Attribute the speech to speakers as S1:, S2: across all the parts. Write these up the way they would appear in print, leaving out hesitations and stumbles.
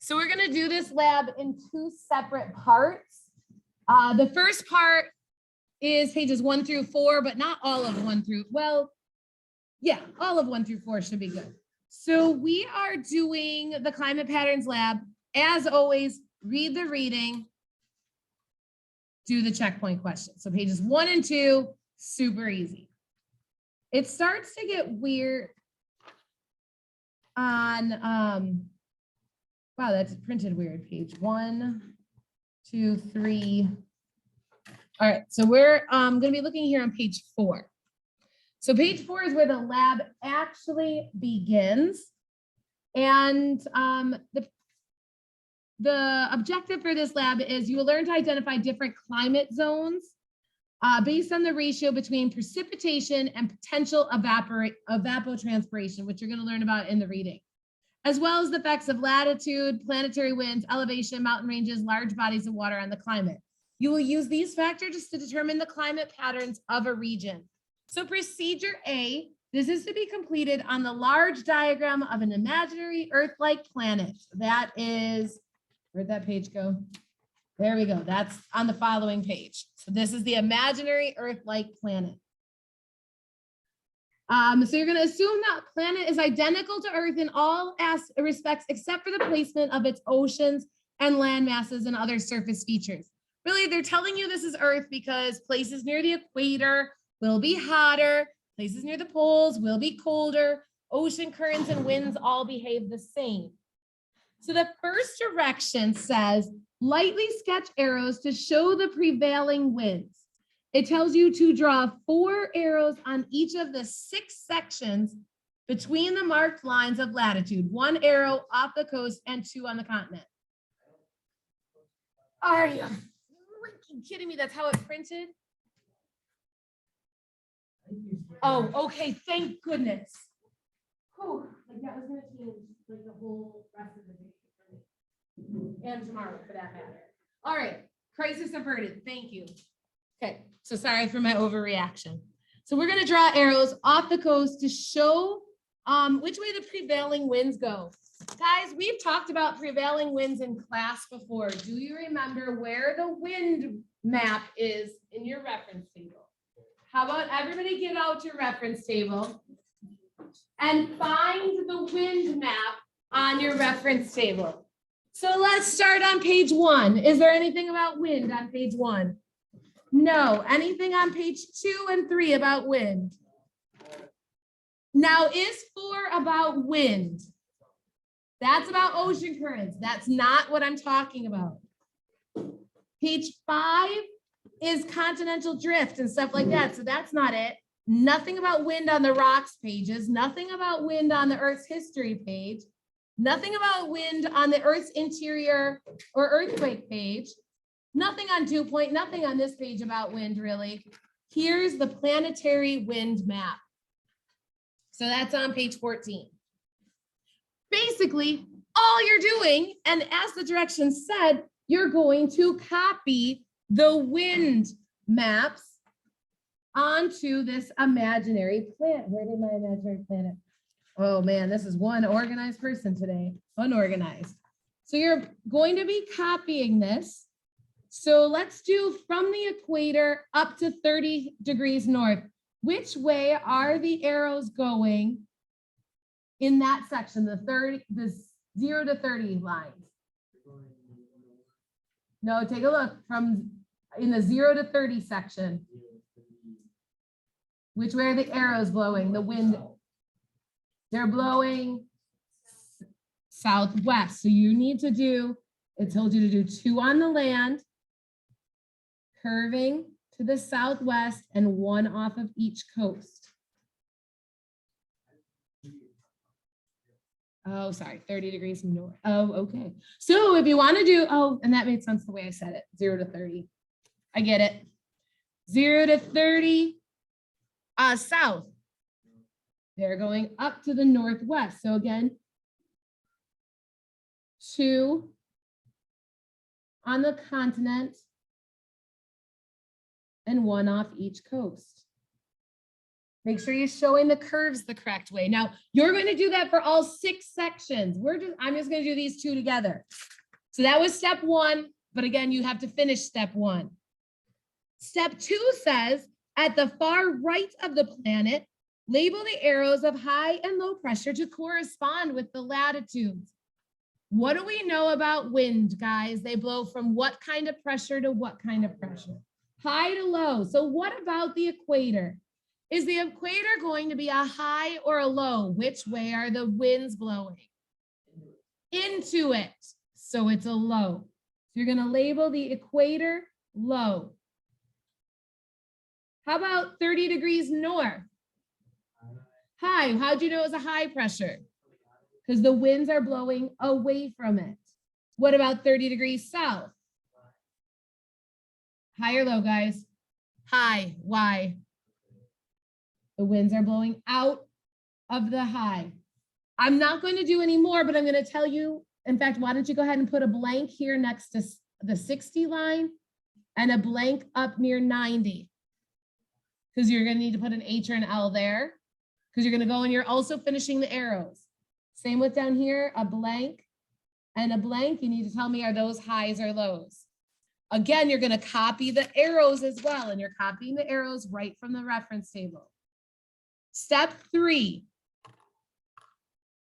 S1: So we're going to do this lab in two separate parts. The first part is pages 1 through 4, but not all of 1 through, well, yeah, all of 1 through 4 should be good. So we are doing the climate patterns lab. As always, read the reading, do the checkpoint questions. So pages 1 and 2, super easy. It starts to get weird on, wow, that's printed weird. Page 1, 2, 3. All right, so we're going to be looking here on page 4. So page 4 is where the lab actually begins. And the objective for this lab is you will learn to identify different climate zones based on the ratio between precipitation and potential evapotranspiration, which you're going to learn about in the reading, as well as the effects of latitude, planetary winds, elevation, mountain ranges, large bodies of water on the climate. You will use these factors to determine the climate patterns of a region. So procedure A, this is to be completed on the large diagram of an imaginary Earth-like planet. That is, where'd that page go? There we go. That's on the following page. So this is the imaginary Earth-like planet. So you're going to assume that planet is identical to Earth in all respects, except for the placement of its oceans and land masses and other surface features. Really, they're telling you this is Earth because places near the equator will be hotter, places near the poles will be colder, ocean currents and winds all behave the same. So the first direction says, lightly sketch arrows to show the prevailing winds. It tells you to draw 4 arrows on each of the 6 sections between the marked lines of latitude, 1 arrow off the coast and 2 on the continent. Are you freaking kidding me? That's how it printed? Oh, okay, thank goodness. Oh, like that was gonna change like the whole rest of the day for me. And tomorrow for that matter. All right, crisis averted, thank you. Okay, so sorry for my overreaction. So we're gonna draw arrows off the coast to show which way the prevailing winds go. Guys, we've talked about prevailing winds in class before. Do you remember where the wind map is in your reference table? How about everybody get out your reference table and find the wind map on your reference table. So let's start on page 1. Is there anything about wind on page 1? No. Anything on page 2 and 3 about wind? Now, is 4 about wind? That's about ocean currents. That's not what I'm talking about. Page 5 is continental drift and stuff like that. So that's not it. Nothing about wind on the rocks pages. Nothing about wind on the Earth's history page. Nothing about wind on the Earth's interior or earthquake page. Nothing on dew point. Nothing on this page about wind, really. Here's the planetary wind map. So that's on page 14. Basically, all you're doing, and as the directions said, you're going to copy the wind maps onto this imaginary planet. Where did my imaginary planet? Oh man, this is one organized person today. Unorganized. So you're going to be copying this. So let's do from the equator up to 30 degrees north. Which way are the arrows going in that section, the 0 to 30 lines? No, take a look from in the 0 to 30 section. Which way are the arrows blowing? The wind, they're blowing southwest. So you need to do, it told you to do 2 on the land, curving to the southwest and 1 off of each coast. Oh, sorry, 30 degrees north. Oh, okay. So if you want to do, oh, and that made sense the way I said it, 0 to 30. I get it. 0 to 30 south. They're going up to the northwest. So again, 2 on the continent and 1 off each coast. Make sure you're showing the curves the correct way. Now, you're going to do that for all 6 sections. I'm just going to do these 2 together. So that was step 1, but again, you have to finish step 1. Step 2 says, at the far right of the planet, label the arrows of high and low pressure to correspond with the latitudes. What do we know about wind, guys? They blow from what kind of pressure to what kind of pressure? High to low. So what about the equator? Is the equator going to be a high or a low? Which way are the winds blowing? Into it. So it's a low. So you're going to label the equator low. How about 30 degrees north? High. How'd you know it was a high pressure? Because the winds are blowing away from it. What about 30 degrees south? High or low, guys? High. Why? The winds are blowing out of the high. I'm not going to do any more, but I'm going to tell you, in fact, why don't you go ahead and put a blank here next to the 60 line and a blank up near 90. Because you're going to need to put an H or an L there. Because you're going to go and you're also finishing the arrows. Same with down here, a blank and a blank. You need to tell me, are those highs or lows? Again, you're going to copy the arrows as well, and you're copying the arrows right from the reference table. Step 3.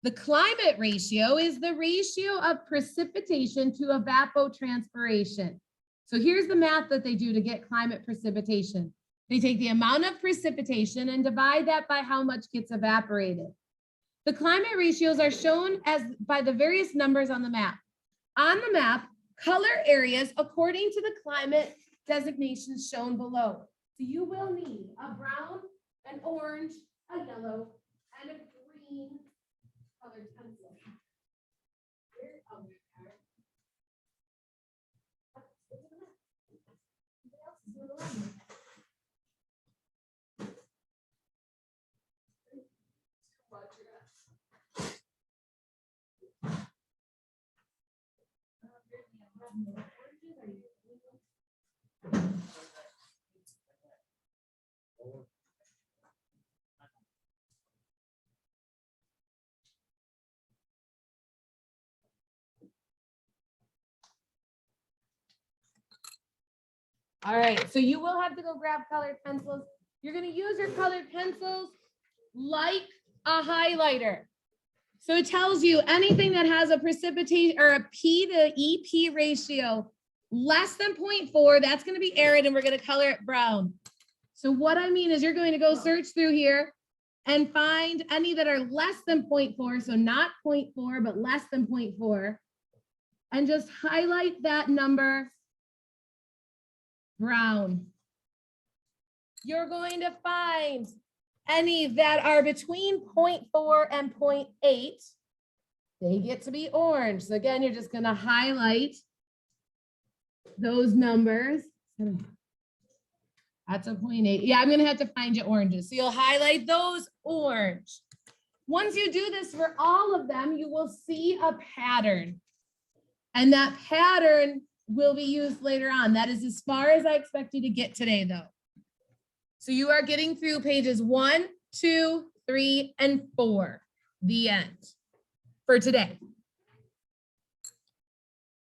S1: The climate ratio is the ratio of precipitation to evapotranspiration. So here's the math that they do to get climate precipitation. They take the amount of precipitation and divide that by how much gets evaporated. The climate ratios are shown as by the various numbers on the map. On the map, color areas according to the climate designations shown below. So you will need a brown, an orange, a yellow, and a green colored pencil. All right, so you will have to go grab colored pencils. You're going to use your colored pencils like a highlighter. So it tells you anything that has a precipitation or a P to EP ratio less than 0.4, that's going to be arid, and we're going to color it brown. So what I mean is you're going to go search through here and find any that are less than 0.4, so not 0.4, but less than 0.4, and just highlight that number brown. You're going to find any that are between 0.4 and 0.8. They get to be orange. So again, you're just going to highlight those numbers. That's a 0.8. Yeah, I'm going to have to find you oranges. So you'll highlight those orange. Once you do this for all of them, you will see a pattern. And that pattern will be used later on. That is as far as I expect you to get today, though. So you are getting through pages 1, 2, 3, and 4, the end for today.